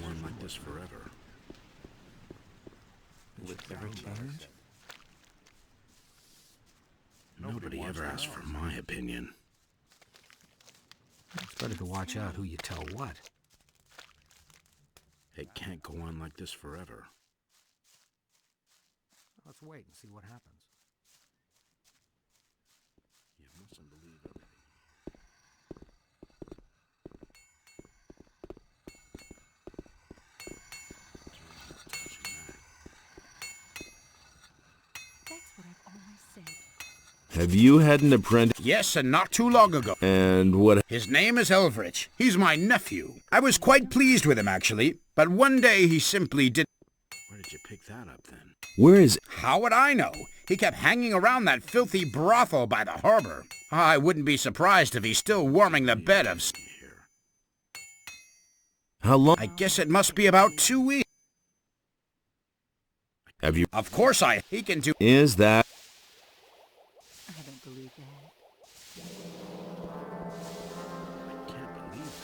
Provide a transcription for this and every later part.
on like this forever. With every change? Nobody ever asks for my opinion. It's better to watch out who you tell what. It can't go on like this forever. Let's wait and see what happens. You mustn't believe everything. That's what I've always said. Have you had an apprentice? Yes, and not too long ago. And what? His name is Elvrich. He's my nephew. I was quite pleased with him, actually. But one day he simply did... Where did you pick that up, then? Where is it? How would I know? He kept hanging around that filthy brothel by the harbor. I wouldn't be surprised if he's still warming the bed of... How long? I guess it must be about 2 weeks. Have you? Of course he can do... Is that? I don't believe that. I can't believe that.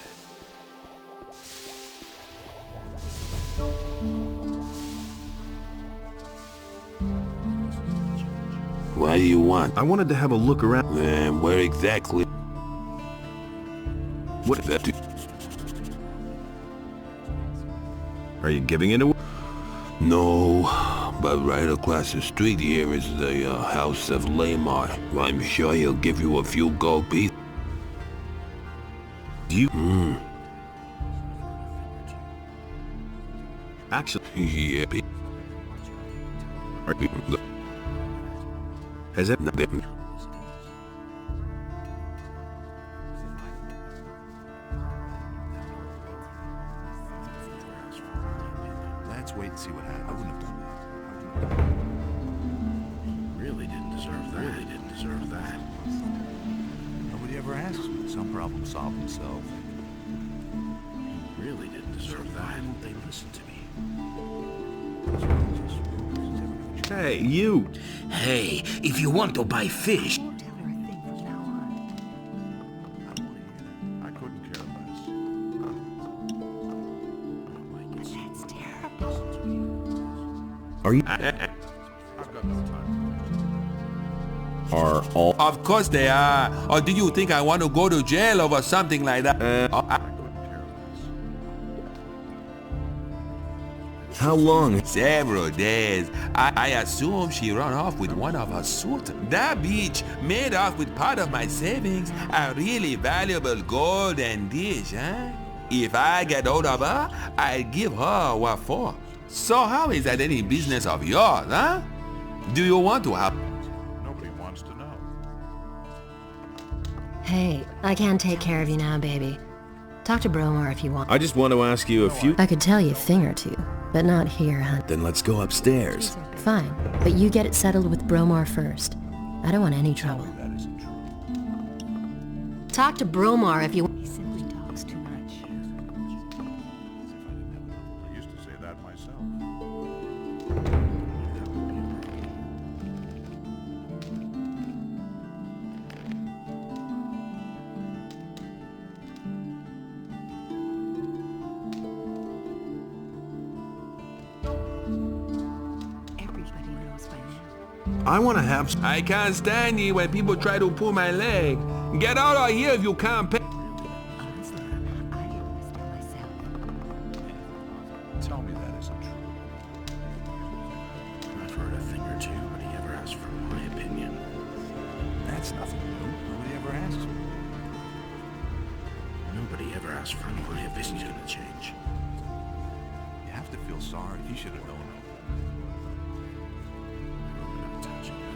What do you want? I wanted to have a look around. And where exactly? What is that? Are you giving it away? No, but right across the street here is the house of Lamar. I'm sure he'll give you a few gold pieces. You? Actually, yeah. Are you? Has it? Let's wait and see what happens. I wouldn't have done that. Really didn't deserve that. Really didn't deserve that. Nobody ever asks me. Some problems solve themselves. Really didn't deserve that. Why won't they listen to me? Hey, you! Hey, if you want to buy fish... Don't tell her a thing from now on. I couldn't care less. That's terrible. Are you? I've got no time. Are all? Of course they are. Or do you think I want to go to jail over something like that? I couldn't care less. How long? Several days. I assume she ran off with one of her suitors. That bitch made off with part of my savings, a really valuable golden dish, huh? If I get hold of her, I'll give her what for. So how is that any business of yours, huh? Do you want to have... Nobody wants to know. Hey, I can't take care of you now, baby. Talk to Bromar if you want. I just want to ask you a few. I could tell you a thing or two, but not here, hon. Then let's go upstairs. Fine, but you get it settled with Bromar first. I don't want any trouble. That isn't true. Talk to Bromar if you want. He simply talks too much. As if I didn't have enough. I used to say that myself. Everybody knows by now. I want to have. I can't stand it when people try to pull my leg. Get out of here if you can't pay. Honestly, I always tell myself. Tell me that isn't true. I've heard a thing or two, but he ever asked for my opinion. That's nothing new. Nobody ever asks me. Nobody ever asked for my opinion. Gonna change. You have to feel sorry. He should have known. I'm not touching that.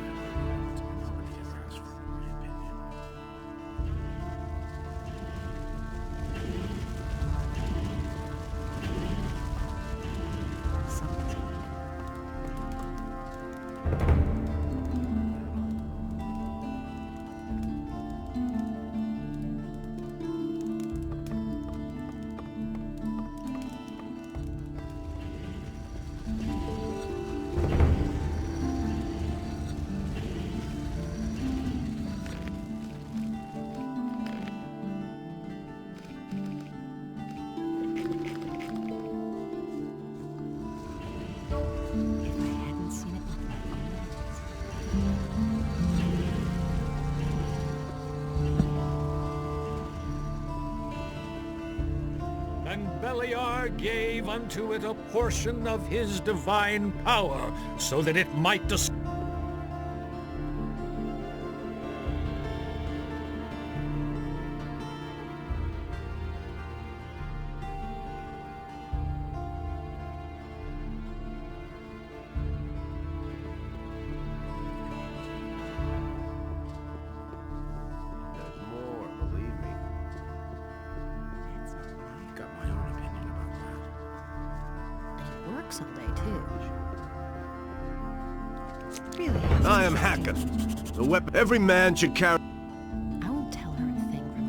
Nobody ever asked for my opinion. Something's Bromar gave unto it a portion of his divine power, so that it might There's more, believe me. That's not what I Got my own opinion about that. And he works all day, too. really I am Hacker. The weapon every man should carry. I won't tell her a thing from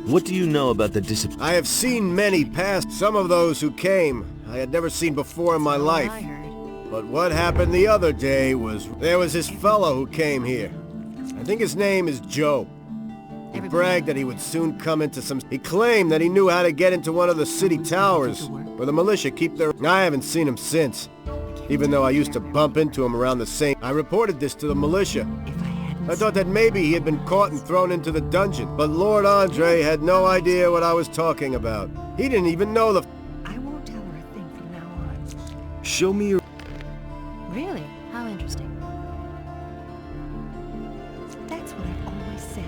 now. What do you know about the discipline? I have seen many pass. Some of those who came I had never seen before in my All life. I heard. But what happened the other day was there was this fellow who came here. I think his name is Joe. He Everybody bragged that he would soon come into some... He claimed that he knew how to get into one of the city towers where the militia keep their... I haven't seen him since. Even though I used to bump into him around the same... I reported this to the militia. If I hadn't I thought that maybe he had been caught and thrown into the dungeon. But Lord Andre had no idea what I was talking about. He didn't even know the... I won't tell her a thing from now on. Show me your... Really? How interesting. That's what I've always said.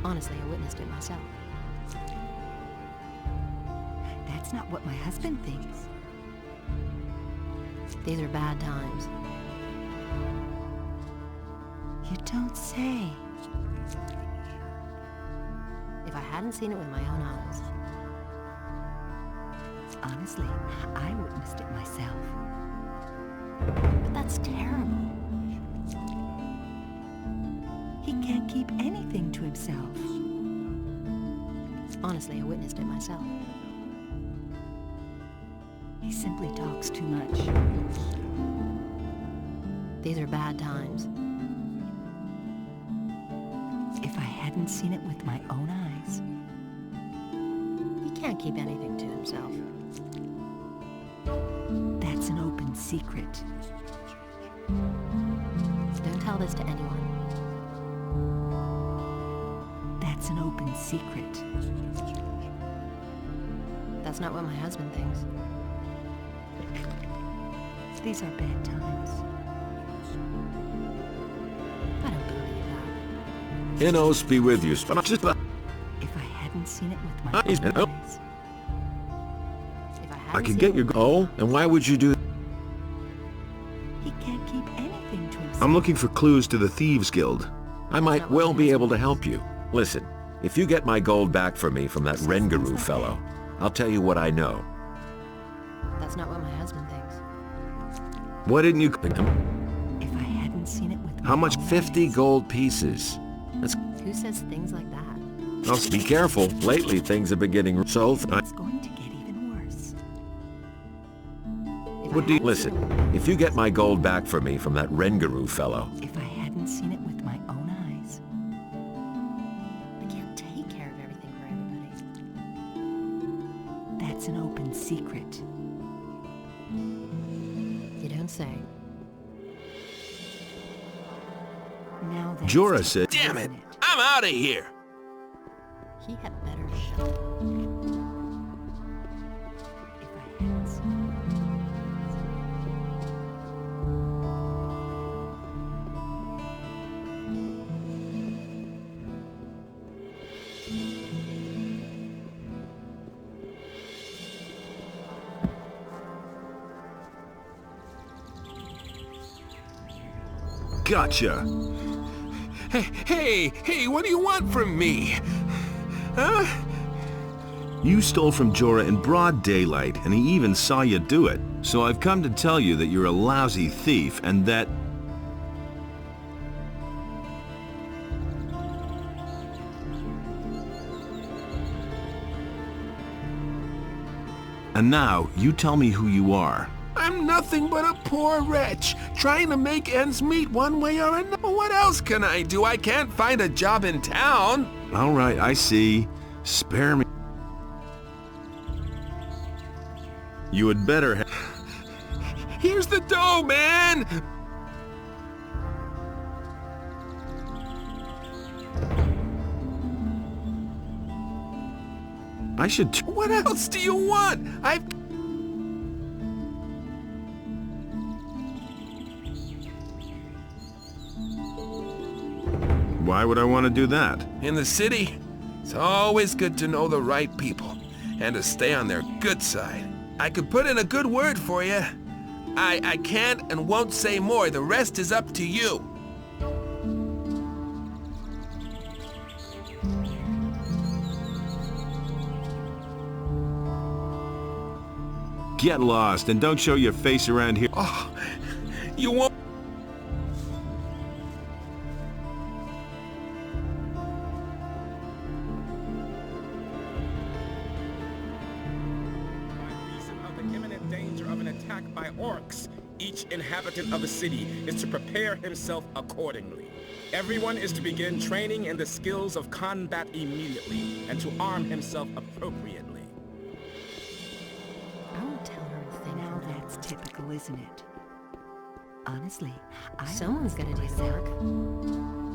Honestly, I witnessed it myself. That's not what my husband thinks. These are bad times. You don't say. If I hadn't seen it with my own eyes, Honestly, I witnessed it myself. but that's terrible. He can't keep anything to himself. Honestly, I witnessed it myself. He simply talks too much. These are bad times. If I hadn't seen it with my own eyes, He can't keep anything to himself. that's an open secret. Don't tell this to anyone. That's an open secret. That's not what my husband thinks. These are bad times. I don't believe that. Innos be with you. If I hadn't seen it with my He's- own oh. eyes, If I I hadn't could seen get it your... with Oh, and why would you do... he can't keep anything to himself. I'm looking for clues to the Thieves Guild. I might not what well my be husband able to thinks. help you. Listen, if you get my gold back for me from that Rengaroo fellow, I'll tell you what I know. That's not what my husband thinks. Why didn't you... If I hadn't seen it with my How much? own 50 eyes, gold pieces. That's... Who says things like that? Now, be careful. Lately, things have been getting... So, it's going to get even worse. If I what do you... hadn't seen Listen, it with- if you get my gold back for me from that Rengaroo fellow, If I hadn't seen it with my own eyes, I can't take care of everything for everybody. that's an open secret. You don't say. Now that's Jorah tough, said... Damn it! isn't I'm out of here! He had better shut up. If I hadn't seen it with my own Gotcha. Hey, what do you want from me? Huh? You stole from Jorah in broad daylight, and he even saw you do it. So I've come to tell you that you're a lousy thief, and that... And now, you tell me who you are. I'm nothing but a poor wretch, trying to make ends meet one way or another. What else can I do? I can't find a job in town. All right, I see. Spare me. You had better Here's the dough, man! I should... What else do you want? Why would I want to do that? In the city, it's always good to know the right people and to stay on their good side. I could put in a good word for you. I can't and won't say more. The rest is up to you. Get lost and don't show your face around here. Oh, you won't. By orcs, each inhabitant of the city is to prepare himself accordingly. Everyone is to begin training in the skills of combat immediately and to arm himself appropriately. I won't tell her a thing. Now that's typical, isn't it? Honestly, Someone's gotta do the work.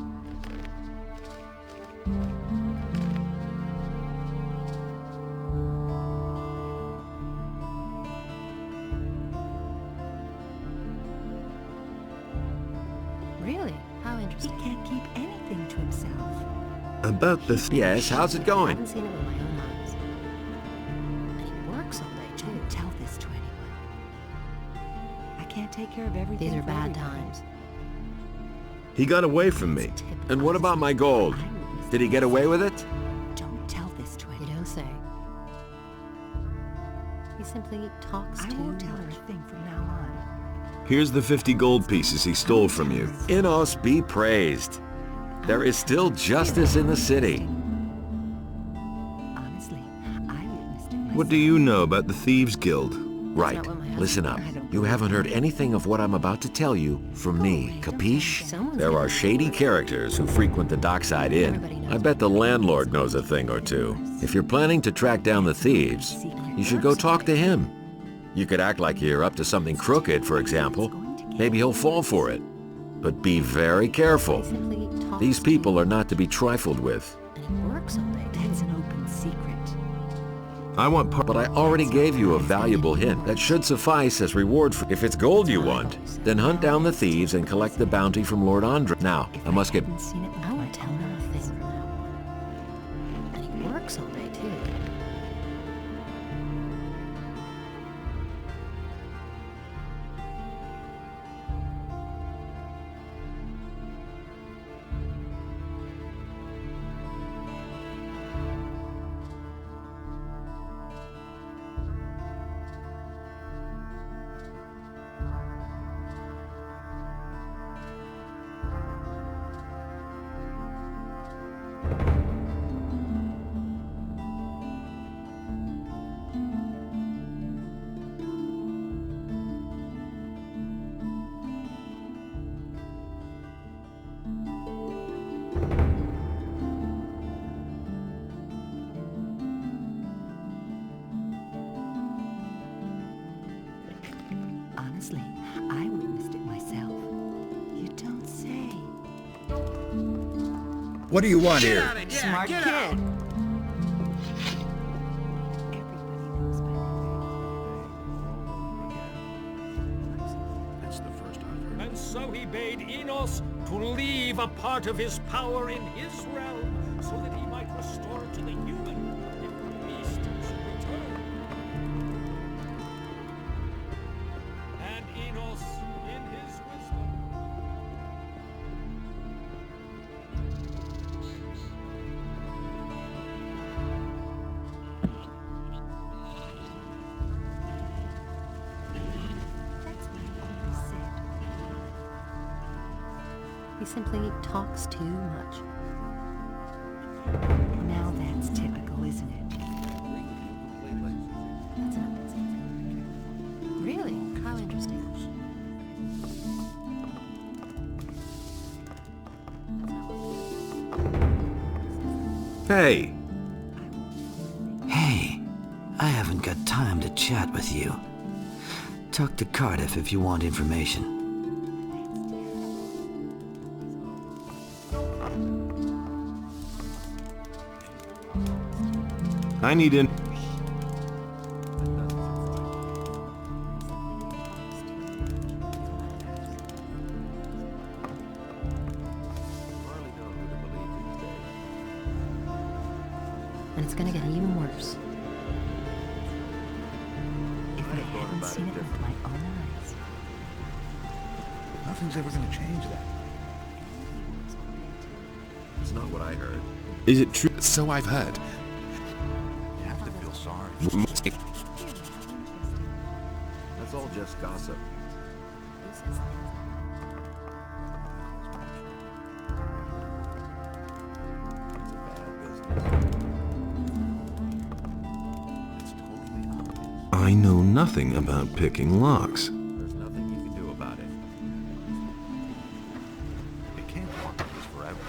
Really? How He interesting. can't keep anything to himself. About this... Yes, how's it I going? haven't seen it with my own eyes. And he works all day, too. Don't tell this to anyone. I can't take care of everything. These are for bad everybody. times. He got away from me. And what about my gold? Did he get away with it? Don't tell this to You anyone. don't say. He simply talks I too won't tell her much. a thing from now on. Here's the 50 gold pieces he stole from you. Inos be praised. There is still justice in the city. Honestly, I witnessed it myself. What do you know about the Thieves Guild? Right. not what my husband- Listen up. I don't You haven't heard anything of what I'm about to tell you from me, capiche? Someone's There gonna are do shady it. characters who frequent the Dockside Everybody Inn. knows I bet the landlord knows a thing or two. If you're planning to track down the thieves, you should go talk to him. You could act like you're up to something crooked, for example. Maybe he'll fall for it. But be very careful. He simply talks These people are not to be trifled with. And he works all day, too. That's an open secret. I want part... But I already gave you a valuable hint that should suffice as reward for... If it's gold you want, then hunt down the thieves and collect the bounty from Lord Andre. Now, I must get... Haven't seen it with I my won't tell own her a eyes. thing from now on. And he works all day, too. Honestly, I witnessed it myself. You don't say. What do you want here? Smart kid. Everybody knows by now. That's the first I've heard. And so he bade Enos to leave a part of his power in his realm, so that he might restore it to the human if the beast should return. And Enos, in his wisdom, That's what I always said. He simply talks too much. Now that's typical, isn't it? That's an open secret. Really? How interesting. Hey, Hey, I haven't got time to chat with you. Talk to Cardiff if you want information. I need in... even seen it with my own eyes. Nothing's ever going to change that. It's not what I heard. Is it true? So I've heard. You have to feel sorry. That's all just gossip. I know nothing about picking locks. There's nothing you can do about it. It can't go on like this forever.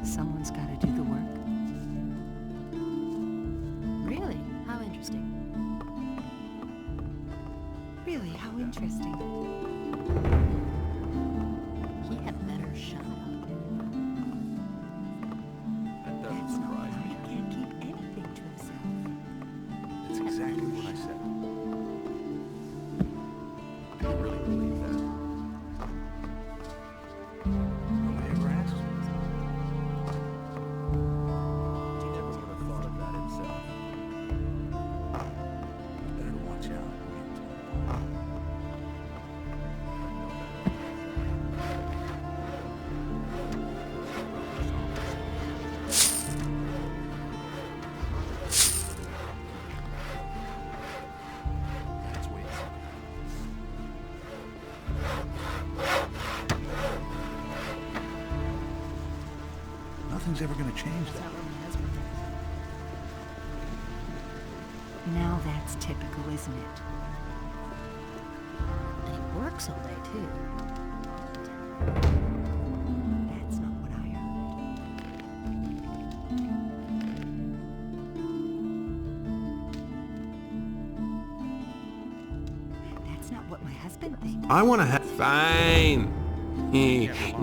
Someone's got to do the work. Really? How interesting. Really, how interesting. He had better shut up. That doesn't That's not surprise why me. he can't keep anything to himself. That's exactly what I said. Do you really believe that? Nobody ever asks me. He never would have thought of that himself. Better watch out. Let's wait. Nothing's ever going to change that. Now that's typical, isn't it? And he works all day, too. That's not what I heard. That's not what my husband thinks. I want to have... Fine.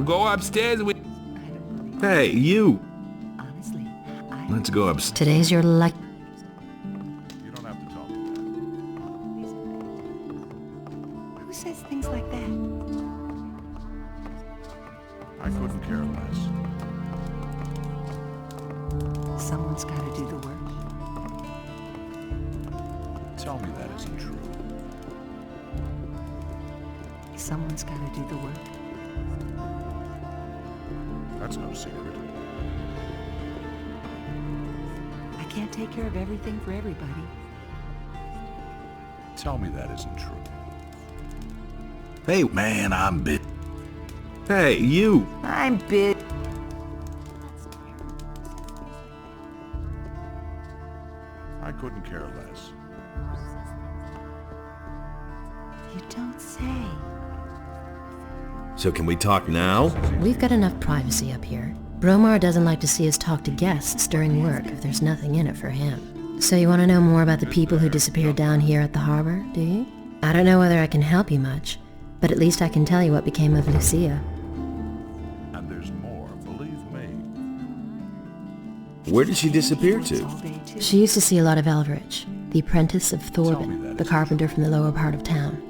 Go upstairs with... I don't believe it. Hey, you! Honestly, I Let's go upstairs. Today's your luck. You don't have to tell me Who says things like that? that. I couldn't care less. Someone's got to do the work. Tell me that isn't true. Someone's got to do the work. That's no secret. I can't take care of everything for everybody. Tell me that isn't true. Hey, Man, I'm bit. hey, you! I'm big. I couldn't care less. You don't say. So can we talk now? We've got enough privacy up here. Bromar doesn't like to see us talk to guests during work if there's nothing in it for him. So you want to know more about the people who disappeared down here at the harbor, do you? I don't know whether I can help you much, but at least I can tell you what became of Lucia. And there's more, believe me. Where did she disappear All to? day too. She used to see a lot of Elverich, the apprentice of Thorben, the carpenter from the lower part of town.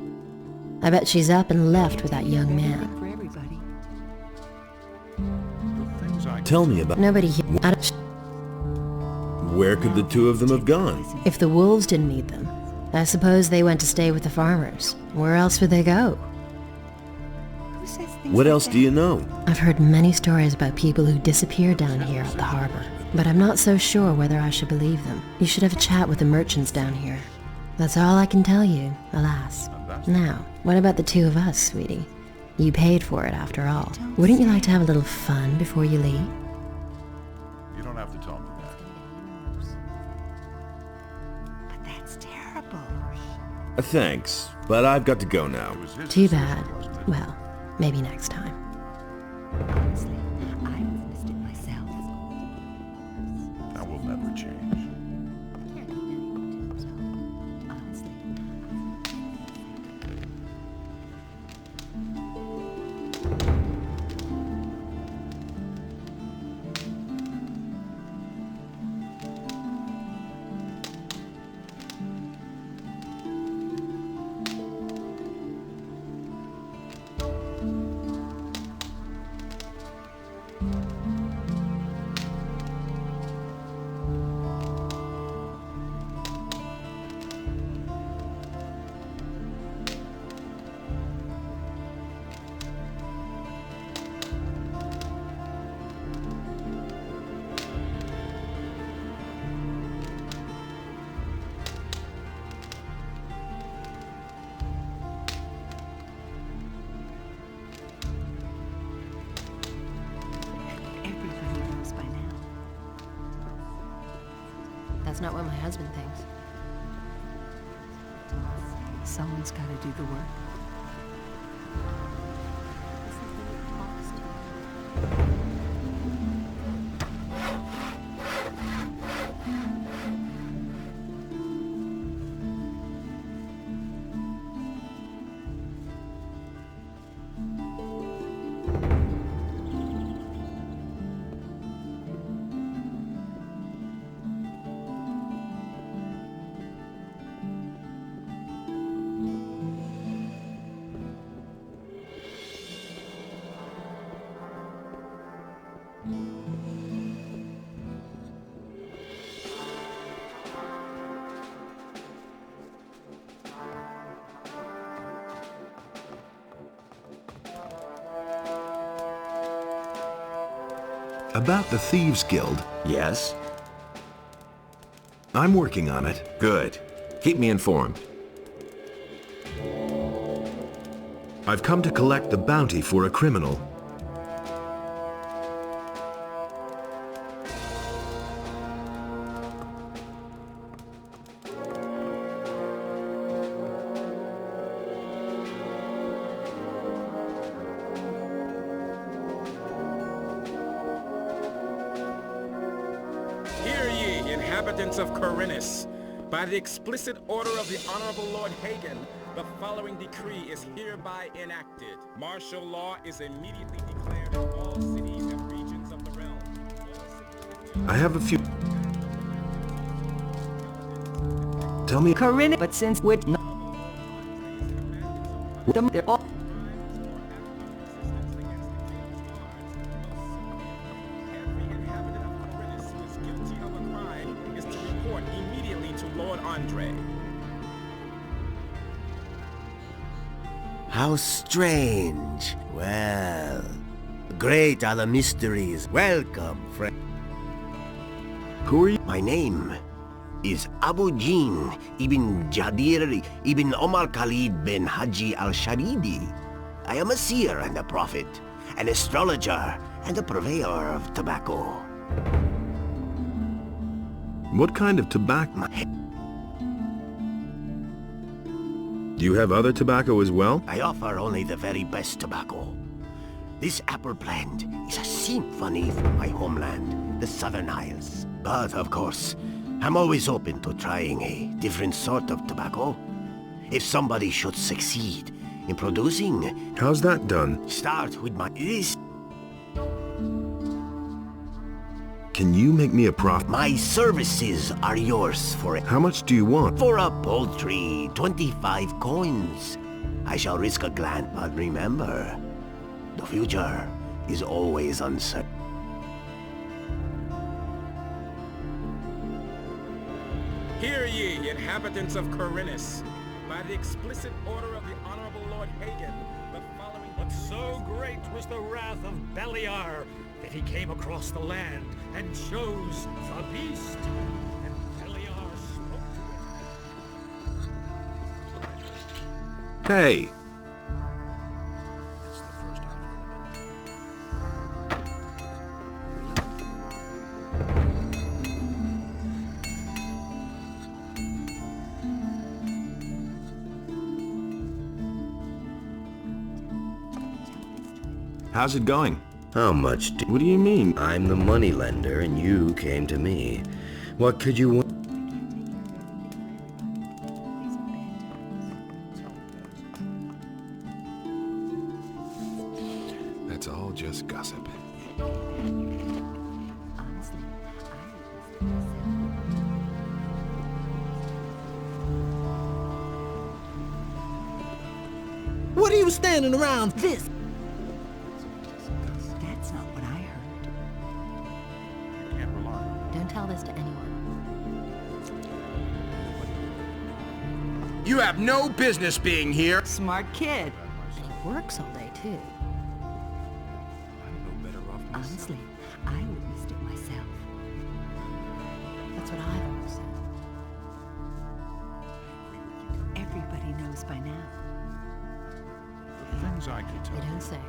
I bet she's up and left with that young man. For everybody. The things I Tell me about... Nobody here... Where could the two of them have gone? If the wolves didn't eat them, I suppose they went to stay with the farmers. Where else would they go? Who says things What like else that? do you know? I've heard many stories about people who disappear down here at the harbor. but I'm not so sure whether I should believe them. You should have a chat with the merchants down here. That's all I can tell you, alas. Now, what about the two of us, sweetie? You paid for it, after all. Wouldn't you like to have a little fun before you leave? You don't have to tell me that. But that's terrible. Thanks, but I've got to go now. It was his Too decision, bad. wasn't it? Well, maybe next time. Honestly, I missed it myself. That will never change. Honestly. Everybody knows by now. That's not what my husband thinks. Someone's got to do the work. About the Thieves Guild, Yes? I'm working on it. Good. Keep me informed. I've come to collect the bounty for a criminal. Hear ye, inhabitants of Corinus. By the explicit order of the Honorable Lord Hagen, the following decree is hereby enacted. Martial law is immediately declared in all cities and regions of the realm. I have a few... Tell me... Corinne, but since we're not... They're all... Every inhabitant of Corinus who is guilty of a crime is to report immediately to Lord Andre. How strange. Well, great are the mysteries. Welcome, friend. Who are you? My name is Abu Jin ibn Jadir ibn Omar Khalid bin Haji al-Sharidi. I am a seer and a prophet, an astrologer and a purveyor of tobacco. What kind of tobacco? Do you have other tobacco as well? I offer only the very best tobacco. This apple plant is a symphony from my homeland, the Southern Isles. But, of course, I'm always open to trying a different sort of tobacco. If somebody should succeed in producing... How's that done? Start with my... This... Can you make me a profit? My services are yours for it. How much do you want? For a paltry 25 coins. I shall risk a glance, but remember, the future is always uncertain. Hear ye, inhabitants of Corinus. By the explicit order of the Honorable Lord Hagen, the following... But so great was the wrath of Beliar that he came across the land and chose the beast. And Beliar spoke to it. Hey! How's it going? How much What do you mean? I'm the moneylender and you came to me. What could you want? That's all just gossip. What are you standing around this? That's not what I heard. You can't rely on it. Don't tell this to anyone. You have no business being here. Smart kid. He works all day, too. I'm no better off myself. Honestly, I witnessed it myself. That's what I've always said. Everybody knows by now. The things I could tell They don't say.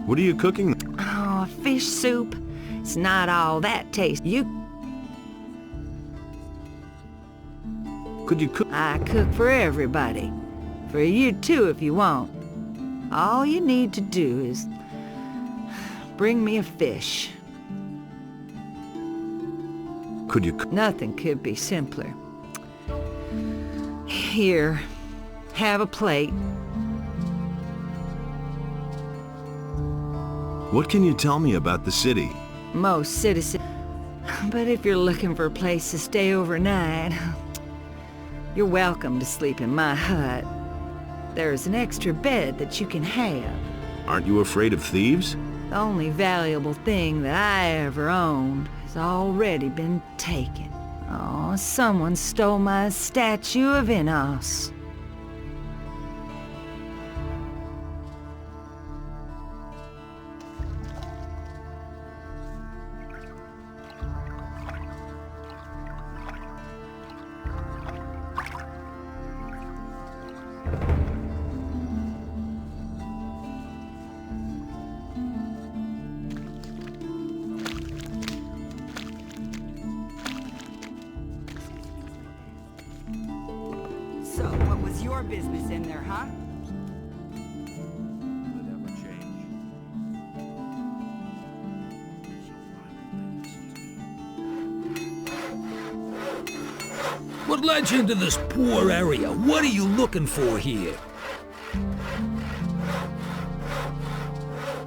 What are you cooking? Oh, fish soup. It's not all that tasty. Could you cook? I cook for everybody. For you too, if you want. All you need to do is bring me a fish. Could you cook? Nothing could be simpler. Here, have a plate. What can you tell me about the city? Most citizens. But if you're looking for a place to stay overnight, you're welcome to sleep in my hut. There's an extra bed that you can have. Aren't you afraid of thieves? The only valuable thing that I ever owned has already been taken. Oh, someone stole my statue of Enos. So, what was your business in there, huh? What led you into this poor area? What are you looking for here?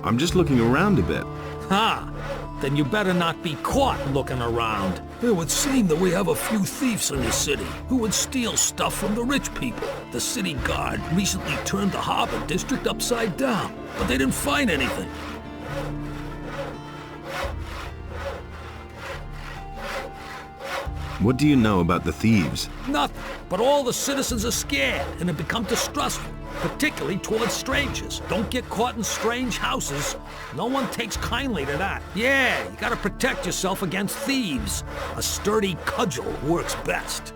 I'm just looking around a bit. Ha! Then you better not be caught looking around. It would seem that we have a few thieves in the city who would steal stuff from the rich people. The city guard recently turned the harbor district upside down, but they didn't find anything. What do you know about the thieves? Nothing, but all the citizens are scared and have become distrustful, particularly towards strangers. Don't get caught in strange houses. No one takes kindly to that. Yeah, you gotta protect yourself against thieves. A sturdy cudgel works best.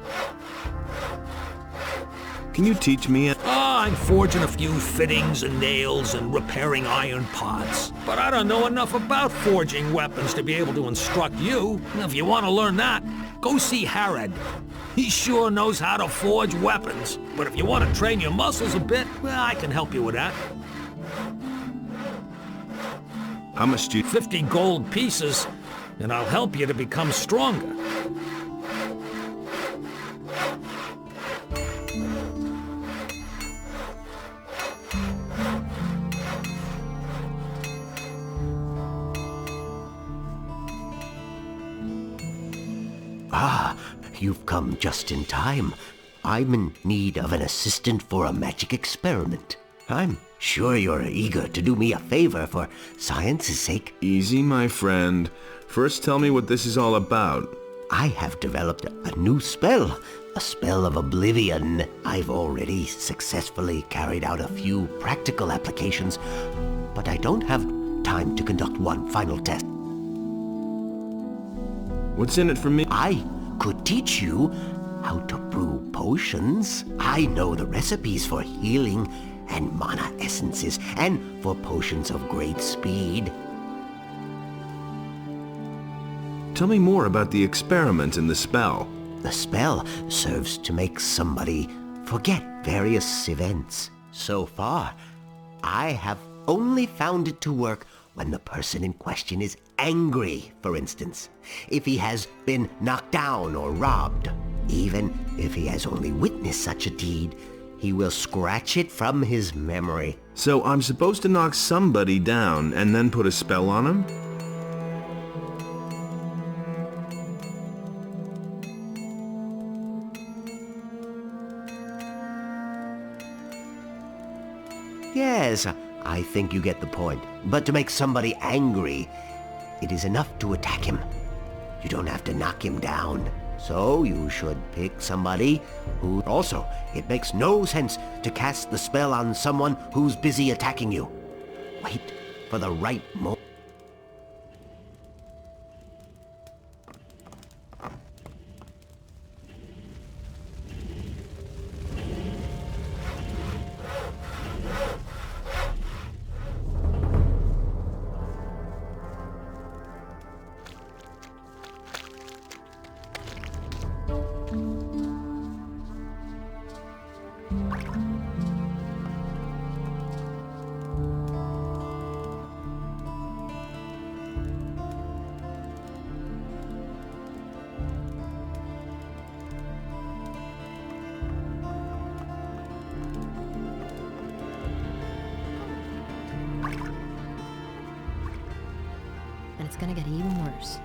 Can you teach me? I'm forging a few fittings and nails and repairing iron pots. But I don't know enough about forging weapons to be able to instruct you. If you want to learn that, go see Harad. He sure knows how to forge weapons. But if you want to train your muscles a bit, well, I can help you with that. How much do you... 50 gold pieces, and I'll help you to become stronger. Ah, you've come just in time. I'm in need of an assistant for a magic experiment. I'm sure you're eager to do me a favor for science's sake. Easy, my friend. First tell me what this is all about. I have developed a new spell. A spell of oblivion. I've already successfully carried out a few practical applications, but I don't have time to conduct one final test. What's in it for me? I could teach you how to brew potions. I know the recipes for healing and mana essences, and for potions of great speed. Tell me more about the experiment and the spell. The spell serves to make somebody forget various events. So far, I have only found it to work when the person in question is angry, for instance. If he has been knocked down or robbed. Even if he has only witnessed such a deed, he will scratch it from his memory. So I'm supposed to knock somebody down and then put a spell on him? Yes, I think you get the point. But to make somebody angry, it is enough to attack him. You don't have to knock him down. So you should pick somebody who... Also, it makes no sense to cast the spell on someone who's busy attacking you. Wait for the right moment. And it's gonna get even worse.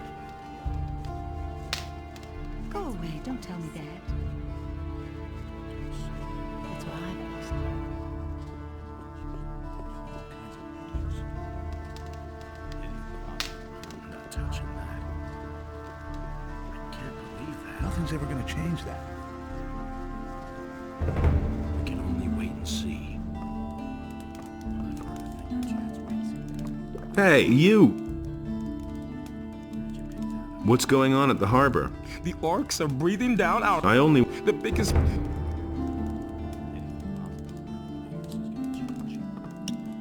Go away, don't tell me that. That's what I've noticed. I'm not touching that. I can't believe that. Nothing's ever gonna change that. We can only wait and see. I've heard a thing or two. Hey, you! What's going on at the harbor? The orcs are breathing down our... I only... The biggest...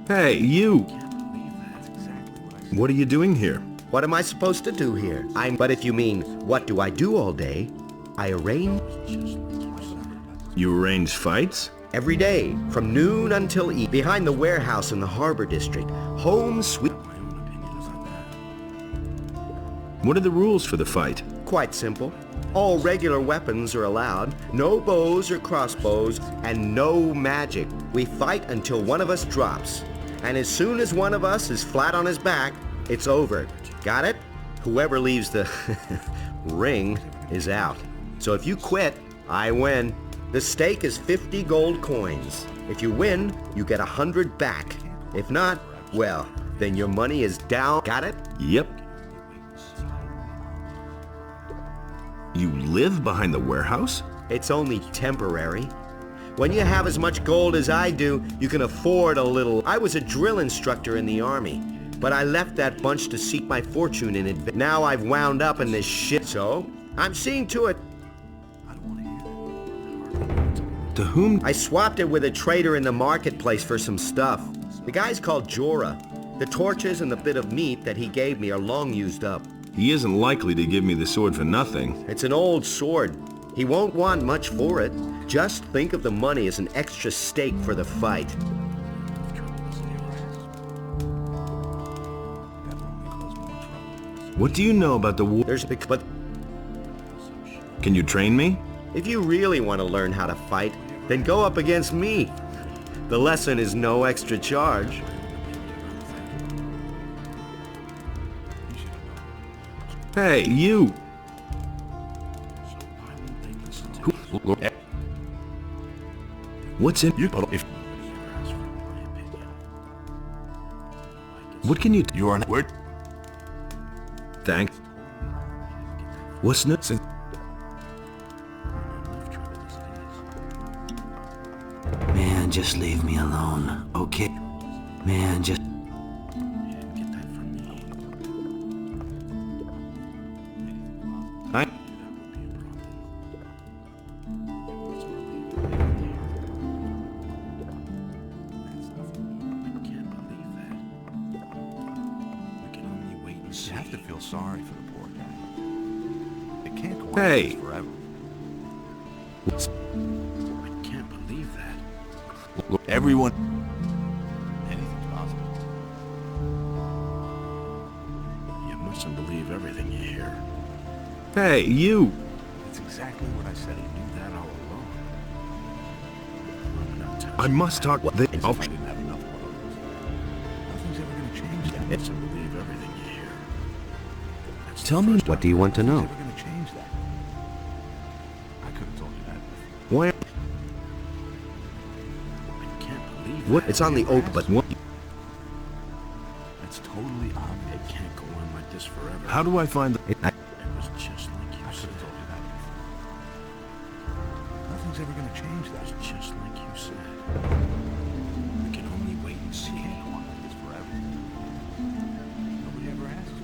Hey, you! What are you doing here? What am I supposed to do here? But if you mean, what do I do all day? I arrange... You arrange fights? Every day, from noon until evening, behind the warehouse in the harbor district. Home sweet... What are the rules for the fight? Quite simple. All regular weapons are allowed, no bows or crossbows, and no magic. We fight until one of us drops. And as soon as one of us is flat on his back, it's over. Got it? Whoever leaves the ring is out. So if you quit, I win. The stake is 50 gold coins. If you win, you get 100 back. If not, well, then your money is down. Got it? Yep. You live behind the warehouse? It's only temporary. When you have as much gold as I do, you can afford a little. I was a drill instructor in the army, but I left that bunch to seek my fortune in advance. Now I've wound up in this shit, so I'm seeing to it. To whom? I swapped it with a trader in the marketplace for some stuff. The guy's called Jorah. The torches and the bit of meat that he gave me are long used up. He isn't likely to give me the sword for nothing. It's an old sword. He won't want much for it. Just think of the money as an extra stake for the fight. What do you know about the war? But can you train me? If you really want to learn how to fight, then go up against me. The lesson is no extra charge. Hey, you! What's in you? What can you? You're an word. Thanks. What's next? Man, just leave me alone, okay? Man, just... Get that from me. I... You have to feel sorry for the poor guy. It can't go on Hey. like this forever. I can't believe that. Everyone... Anything's possible. You mustn't believe everything you hear. Hey, you! It's exactly what I said. He knew that all along. I'm not touching I must talk... that. If I didn't have enough one of those, nothing's ever going to change that. You mustn't believe everything you hear. That's Tell me, what do you want to know? never going to change that. I could have told you that before. Why... I can't believe What? that. It's on the oak, but what? That's totally obvious. It can't go on like this forever. How do I find the... It was just like you said. I could have told you that before. Nothing's ever going to change that. It's just like you said. We can only wait and see. It can't go on like this forever. Nobody ever asked.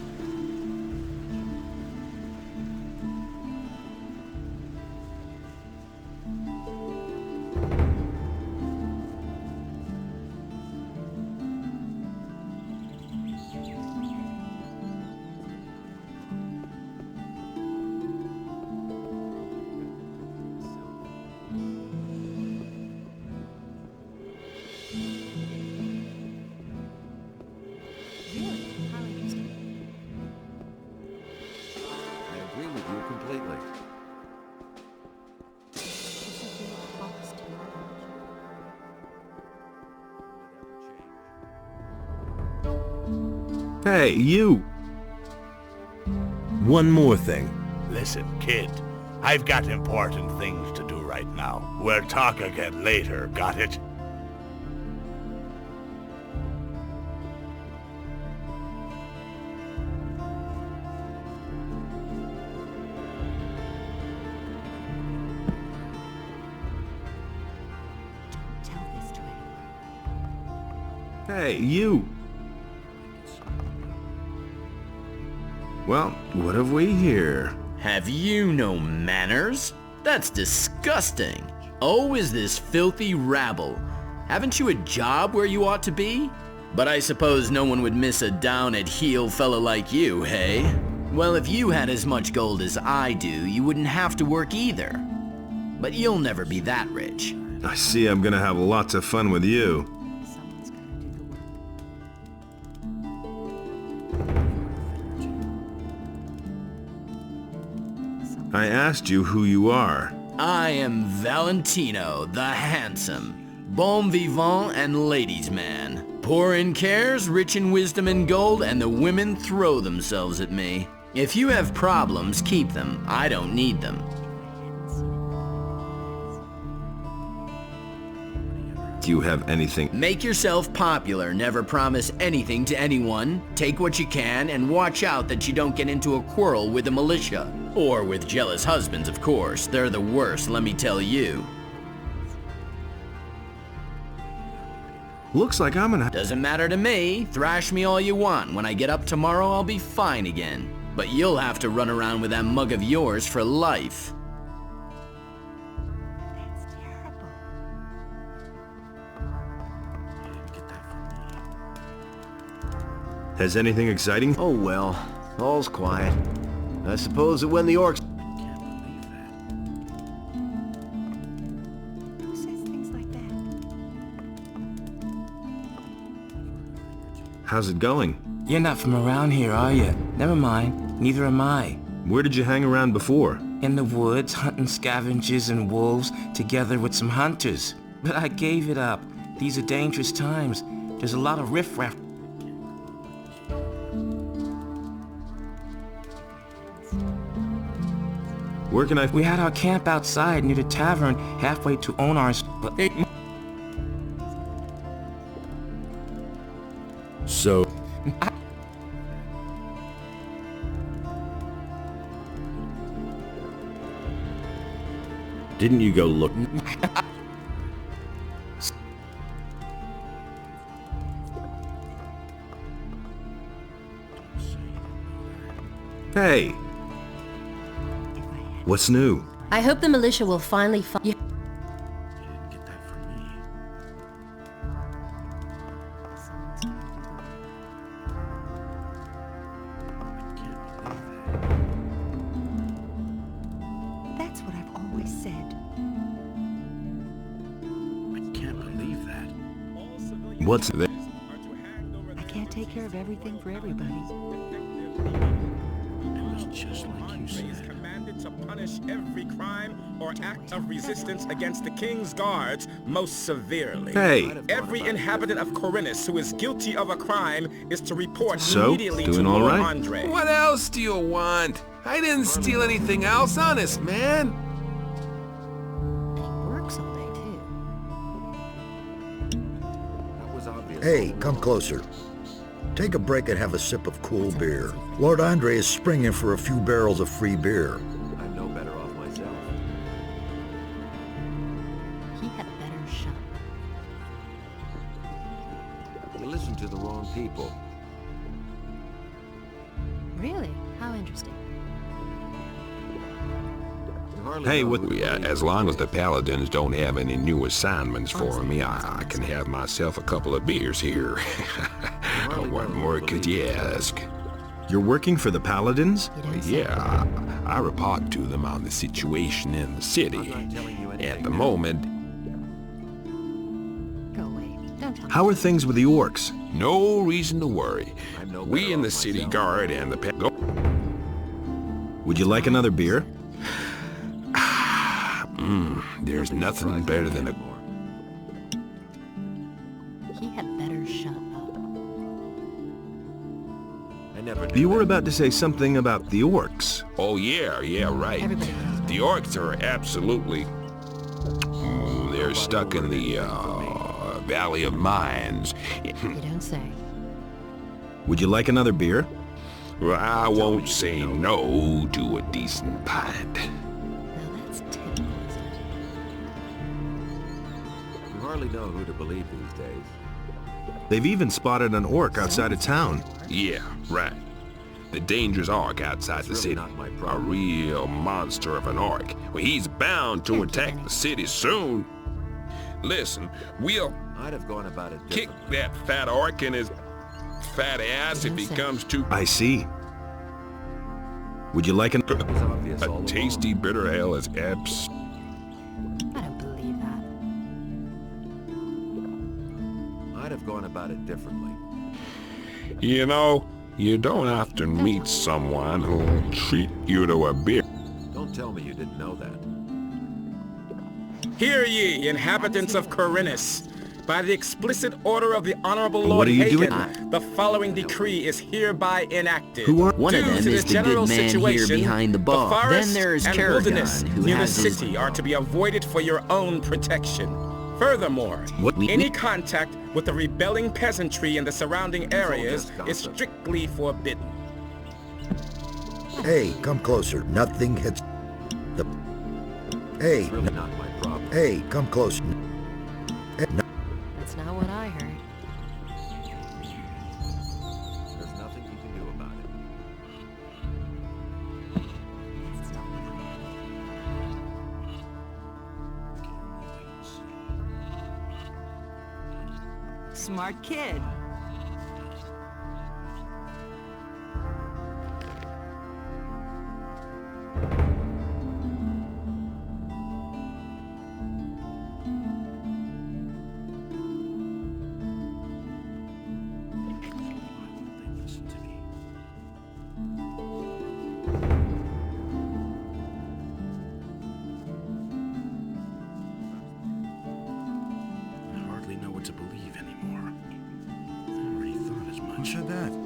I agree with you completely. Hey, you! One more thing. Listen, kid. I've got important things to do right now. We'll talk again later, got it? Hey, you! Well, what have we here? Have you no manners? That's disgusting. Oh, is this filthy rabble. Haven't you a job where you ought to be? But I suppose no one would miss a down-at-heel fellow like you, hey? Well, if you had as much gold as I do, you wouldn't have to work either. But you'll never be that rich. I see I'm gonna have lots of fun with you. I asked you who you are. I am Valentino, the handsome, bon vivant and ladies' man. Poor in cares, rich in wisdom and gold, and the women throw themselves at me. If you have problems, keep them. I don't need them. Do you have anything? Make yourself popular, never promise anything to anyone, take what you can, and watch out that you don't get into a quarrel with the militia. Or with jealous husbands, of course. They're the worst, let me tell you. Looks like I'm gonna... Doesn't matter to me. Thrash me all you want. When I get up tomorrow, I'll be fine again. But you'll have to run around with that mug of yours for life. Has anything exciting? Oh well, all's quiet. I suppose that when the orcs... Who says things like that? How's it going? You're not from around here, are you? Never mind, neither am I. Where did you hang around before? In the woods, hunting scavengers and wolves, together with some hunters. But I gave it up. These are dangerous times. There's a lot of riffraff. Where can I... We had our camp outside near the tavern, halfway to Onar's, but they... So... Didn't you go look... Hey! What's new? I hope the militia will finally You didn't get that from me. That's what I've always said. I can't believe that. What's that? I can't take care of everything for everybody. It was just like you said. Is commanded to punish every crime or act of resistance against the king's guards most severely. Hey. Every inhabitant of Corinthus who is guilty of a crime is to report So, immediately to doing all Lord right? Andre. What else do you want? I didn't steal anything else, honest, man. Works all day, too. Hey, come closer. Take a break and have a sip of cool beer. Lord Andre is springing for a few barrels of free beer. I'm no better off myself. He had better shut. You listen to the wrong people. Really? How interesting. Hey, what? Yeah, as long as the Paladins don't have any new assignments for me, I can have myself a couple of beers here. What more could you ask? You're working for the Paladins? Yeah, I report to them on the situation in the city. At the moment, Go away. Don't tell me. How are things with the orcs? no reason to worry. We in the city guard and the Would you like another beer? There's nothing better than a... He had better shut up. You were about to say something about the orcs. Oh, yeah, right. Everybody knows. The orcs are absolutely... they're stuck in the, Valley of Mines. You don't say. Would you like another beer? Well, I won't say no to a decent pint. Now that's typical, isn't it? You hardly know who to believe these days. They've even spotted an orc outside of town. Yeah, right. The dangerous orc outside the city. A real monster of an orc. Well, he's bound to attack the city soon. Listen, we'll I'd have gone about it kick differently. that fat orc in his fat ass if he comes to... I see. Would you like It was obvious all A along. tasty bitter ale is I don't believe that. I'd have gone about it differently. You know, you don't often meet someone who'll treat you to a beer. Don't tell me you didn't know that. Hear ye, inhabitants of Corinthus. By the explicit order of the Honorable What Lord are you Hagen, doing? the following decree is hereby enacted. Who are- One of Due them to is the the general good man here situation, behind the bar. forests Then there's and Karagon, wilderness who near the has his... city are to be avoided for your own protection. Furthermore, any contact with the rebelling peasantry in the surrounding areas is strictly forbidden. Hey, come closer. Nothing hits the... Hey, It's really not my problem. hey, come closer. That's not what I heard. There's nothing you can do about it. That's not what I heard. Smart kid. Listen to me. I hardly know what to believe anymore. I already thought as much. Who said that?